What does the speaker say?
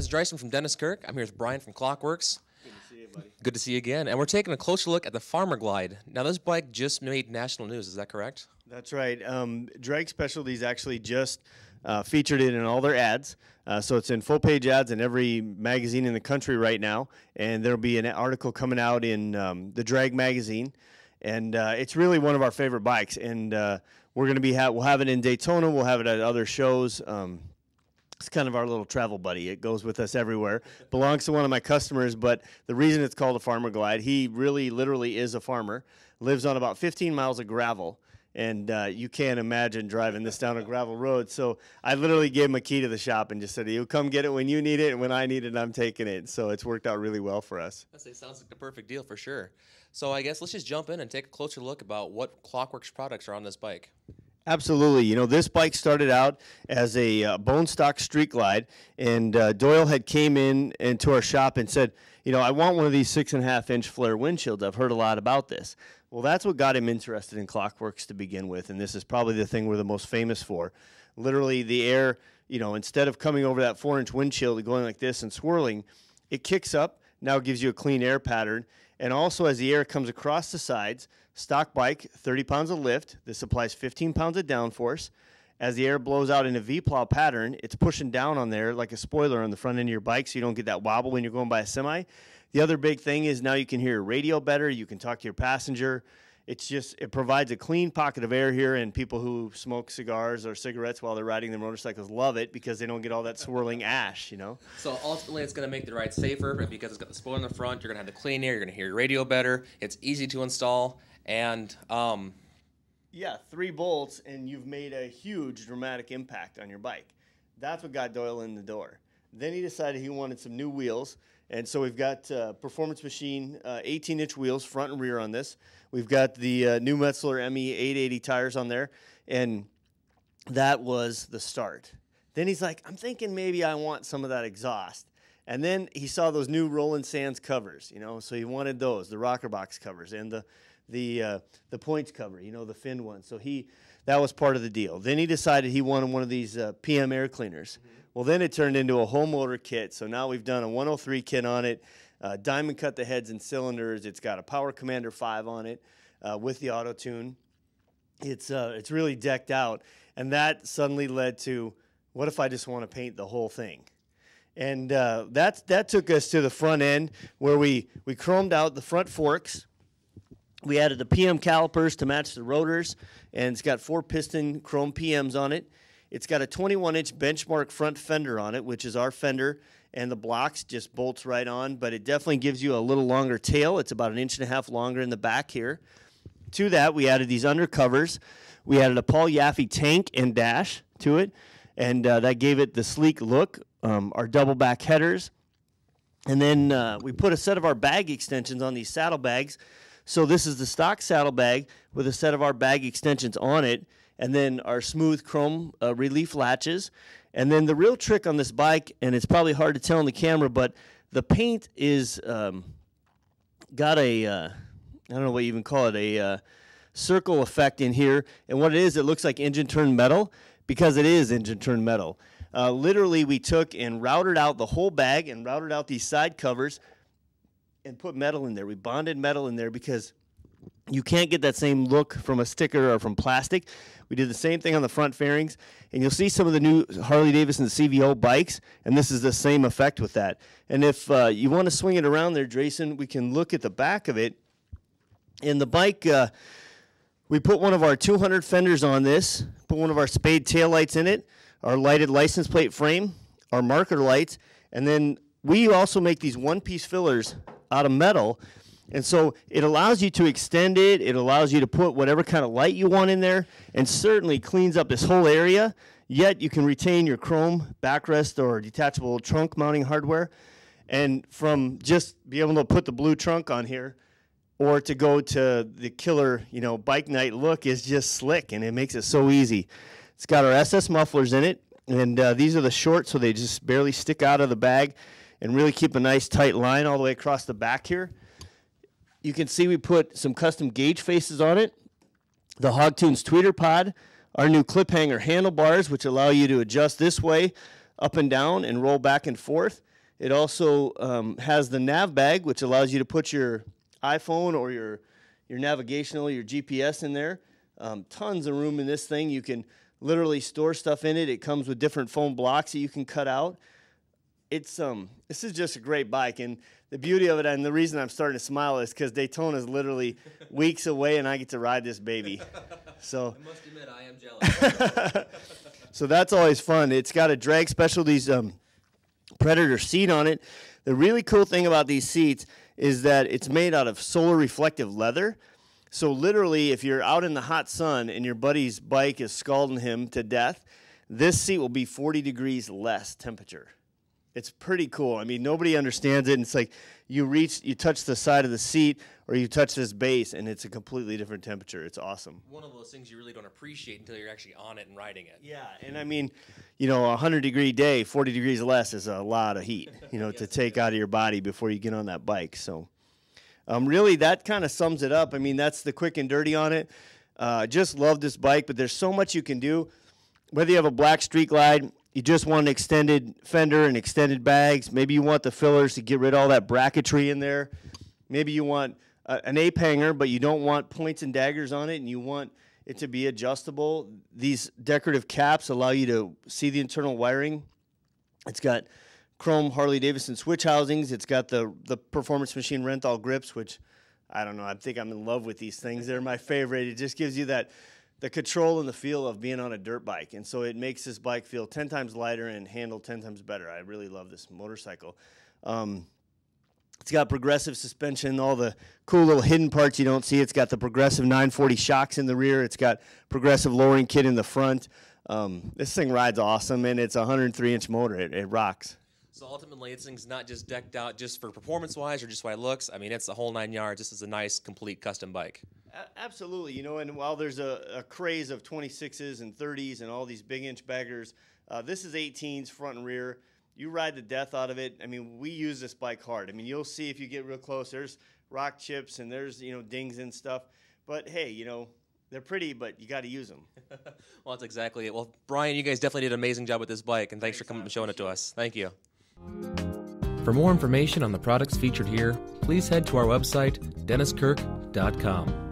It's Jason from Dennis Kirk. I'm here with Brian from Klock Werks. Good to see you, buddy. Good to see you again. And we're taking a closer look at the Farmer Glide. Now, this bike just made national news. Is that correct? That's right. Drag Specialties actually just featured it in all their ads. So it's in full-page ads in every magazine in the country right now. And there'll be an article coming out in the Drag magazine. And it's really one of our favorite bikes. And we're going to be we'll have it in Daytona. We'll have it at other shows. It's kind of our little travel buddy. It goes with us everywhere. Belongs to one of my customers, but the reason it's called a Farmer Glide, he really literally is a farmer, lives on about 15 miles of gravel, and you can't imagine driving this down a gravel road. So I literally gave him a key to the shop and just said, "You come get it when you need it, and when I need it, I'm taking it." So it's worked out really well for us. That sounds like the perfect deal for sure. So I guess let's just jump in and take a closer look about what Klock Werks products are on this bike. Absolutely. You know, this bike started out as a bone stock street glide, and Doyle had came into our shop and said, you know, I want one of these 6.5-inch flare windshields. I've heard a lot about this. Well, that's what got him interested in Klock Werks to begin with, and this is probably the thing we're the most famous for. Literally, the air, you know, instead of coming over that 4-inch windshield and going like this and swirling, it kicks up, now gives you a clean air pattern, and also as the air comes across the sides, stock bike, 30 pounds of lift. This applies 15 pounds of downforce. As the air blows out in a V-plow pattern, it's pushing down on there like a spoiler on the front end of your bike so you don't get that wobble when you're going by a semi. The other big thing is now you can hear your radio better. You can talk to your passenger. It provides a clean pocket of air here, and people who smoke cigars or cigarettes while they're riding their motorcycles love it because they don't get all that swirling ash, you know? So ultimately, it's going to make the ride safer because it's got the spoiler in the front. You're going to have the clean air. You're going to hear your radio better. It's easy to install. And yeah, 3 bolts, and you've made a huge dramatic impact on your bike. That's what got Doyle in the door. Then he decided he wanted some new wheels, and so we've got Performance Machine 18-inch wheels, front and rear on this. We've got the new Metzler ME 880 tires on there, and that was the start. Then he's like, I'm thinking maybe I want some of that exhaust. And then he saw those new Roland Sands covers, you know, so he wanted those, the rocker box covers, and the points cover, you know, the fin one. So that was part of the deal. Then he decided he wanted one of these PM air cleaners. Mm-hmm. Well, then it turned into a whole motor kit. So now we've done a 103 kit on it, diamond cut the heads and cylinders. It's got a Power Commander 5 on it with the auto tune. It's really decked out, and that suddenly led to, what if I just want to paint the whole thing? And that took us to the front end where we chromed out the front forks. We added the PM calipers to match the rotors, and it's got 4 piston chrome PMs on it. It's got a 21-inch benchmark front fender on it, which is our fender, and the blocks just bolts right on, but it definitely gives you a little longer tail. It's about 1.5 inches longer in the back here. To that, we added these undercovers. We added a Paul Yaffe tank and dash to it, and that gave it the sleek look. Our double back headers. And then we put a set of our bag extensions on these saddlebags. So this is the stock saddlebag with a set of our bag extensions on it, and then our smooth chrome relief latches. And then the real trick on this bike, and it's probably hard to tell on the camera, but the paint is got a, I don't know what you even call it, a circle effect in here. And what it is, it looks like engine turned metal because it is engine turned metal. Literally, we took and routed out the whole bag and routed out these side covers and put metal in there. We bonded metal in there because you can't get that same look from a sticker or from plastic. We did the same thing on the front fairings, and you'll see some of the new Harley-Davidson CVO bikes, and this is the same effect with that. And if you want to swing it around there, Jason, we can look at the back of it. In the bike, we put one of our 200 fenders on this, put one of our spade taillights in it, our lighted license plate frame, our marker lights, and then we also make these one-piece fillers out of metal, and so it allows you to extend it. It allows you to put whatever kind of light you want in there, and certainly cleans up this whole area, yet you can retain your chrome backrest or detachable trunk mounting hardware, and from just be able to put the blue trunk on here or to go to the killer, you know, bike night look is just slick, and it makes it so easy. It's got our SS mufflers in it, and these are the short, so they just barely stick out of the bag and really keep a nice tight line all the way across the back here. You can see we put some custom gauge faces on it, the Hogtunes tweeter pod, our new clip hanger handlebars, which allow you to adjust this way, up and down, and roll back and forth. It also has the nav bag, which allows you to put your iPhone or your navigational, your GPS in there. Tons of room in this thing. You can literally store stuff in it. It comes with different foam blocks that you can cut out. This is just a great bike, and the beauty of it, and the reason I'm starting to smile is because Daytona is literally weeks away, and I get to ride this baby. So I must admit, I am jealous. So that's always fun. It's got a Drag Specialties Predator seat on it. The really cool thing about these seats is that it's made out of solar reflective leather. So literally, if you're out in the hot sun and your buddy's bike is scalding him to death, this seat will be 40 degrees less temperature. It's pretty cool. I mean, nobody understands it. And it's like you touch the side of the seat or you touch this base, and it's a completely different temperature. It's awesome. One of those things you really don't appreciate until you're actually on it and riding it. Yeah, and I mean, a 100-degree day, 40 degrees less is a lot of heat, Yes, to take out of your body before you get on that bike. So really, that kind of sums it up. I mean, that's the quick and dirty on it. Just love this bike, but there's so much you can do. Whether you have a black street glide, you just want an extended fender and extended bags. Maybe you want the fillers to get rid of all that bracketry in there. Maybe you want an ape hanger, but you don't want points and daggers on it, and you want it to be adjustable. These decorative caps allow you to see the internal wiring. It's got chrome Harley-Davidson switch housings. It's got the Performance Machine Renthal grips, which, I don't know, I think I'm in love with these things. They're my favorite. It just gives you the control and the feel of being on a dirt bike. And so it makes this bike feel 10 times lighter and handle 10 times better. I really love this motorcycle. It's got progressive suspension, all the cool little hidden parts you don't see. It's got the progressive 940 shocks in the rear. It's got progressive lowering kit in the front. This thing rides awesome, and it's a 103-inch motor. It rocks. So ultimately, this thing's not just decked out just for performance-wise or just why it looks. I mean, it's the whole 9 yards. This is a nice, complete custom bike. Absolutely. And while there's a craze of 26s and 30s and all these big-inch baggers, this is 18s front and rear. You ride the death out of it. I mean, we use this bike hard. I mean, you'll see if you get real close, there's rock chips and there's, dings and stuff. But, hey, they're pretty, but you got to use them. Well, that's exactly it. Well, Brian, you guys definitely did an amazing job with this bike, and thanks for coming and showing it to us. Thank you. For more information on the products featured here, please head to our website, denniskirk.com.